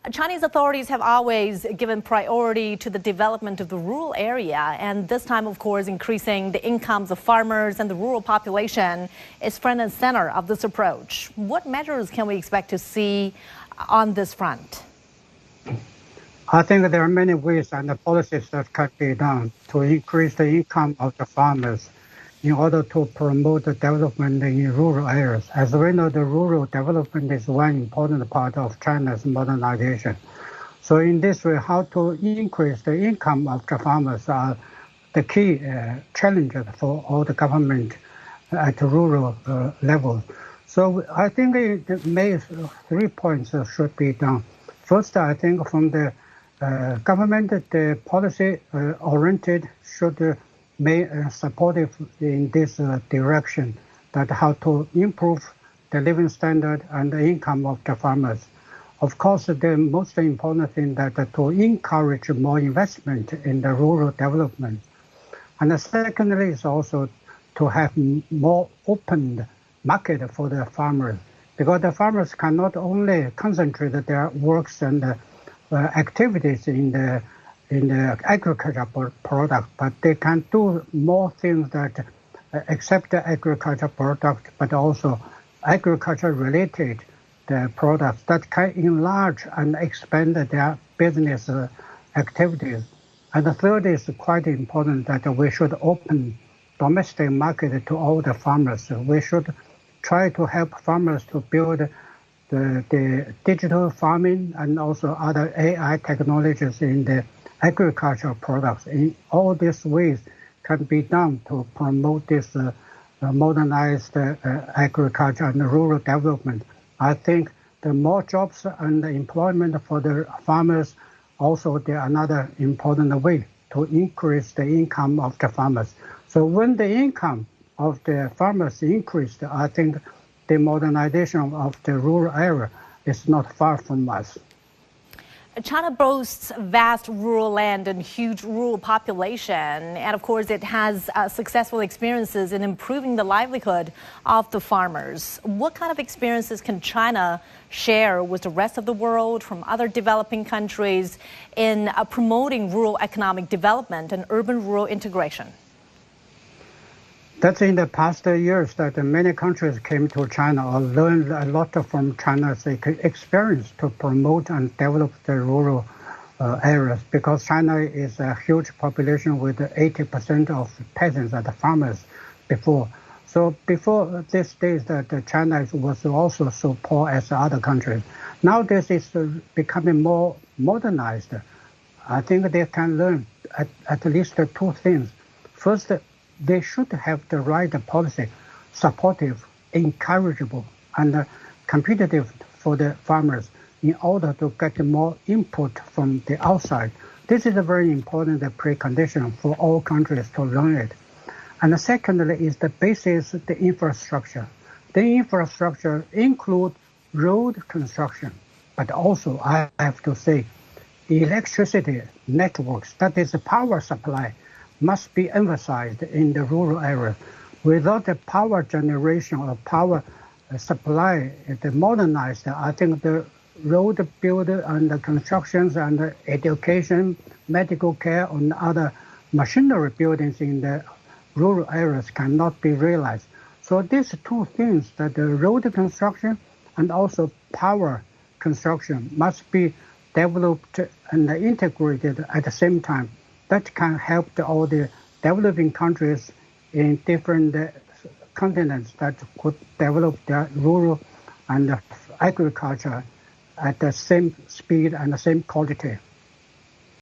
Chinese authorities have always given priority to the development of the rural area, and this time, of course, increasing the incomes of farmers and the rural population is front and center of this approach. What measures can we expect to see on this front? I think there are many ways and policies that can be done to increase the income of the farmers in order to promote the development in rural areas. As we know, the rural development is one important part of China's modernization. So in this way, how to increase the income of the farmers are the key challenges for all the government at the rural level. So I think the main 3 points should be done. First, I think from the government, the policy oriented should be supportive in this direction, that how to improve the living standard and the income of the farmers. Of course, the most important thing that to encourage more investment in the rural development. And secondly is also to have more open market for the farmers, because the farmers cannot only concentrate their works and activities in the agricultural product, but they can do more things that except the agricultural product, but also agriculture-related products that can enlarge and expand their business activities. And the third is quite important, that we should open domestic market to all the farmers. We should try to help farmers to build the digital farming and also other AI technologies in the agricultural products. In all these ways can be done to promote this modernized agriculture and rural development. I think the more jobs and employment for the farmers, also another important way to increase the income of the farmers. So when the income of the farmers increased, I think the modernization of the rural area is not far from us. China boasts vast rural land and huge rural population, and of course it has successful experiences in improving the livelihood of the farmers. What kind of experiences can China share with the rest of the world from other developing countries in promoting rural economic development and urban-rural integration? That's in the past years that many countries came to China or learned a lot from China's experience to promote and develop the rural areas, because China is a huge population with 80% of peasants and farmers before. So before these days that China was also so poor as other countries. Now this is becoming more modernized. I think they can learn at least two things. First, they should have the right policy, supportive, encourageable, and competitive for the farmers in order to get more input from the outside. This is a very important precondition for all countries to learn it. And secondly is the basis, the infrastructure. The infrastructure includes road construction, but also, I have to say, electricity networks, that is the power supply, must be emphasized in the rural area. Without the power generation or power supply modernized, I think the road build and the constructions and the education, medical care, and other machinery buildings in the rural areas cannot be realized. So these two things, that the road construction and also power construction, must be developed and integrated at the same time. That can help all the developing countries in different continents that could develop their rural and agriculture at the same speed and the same quality.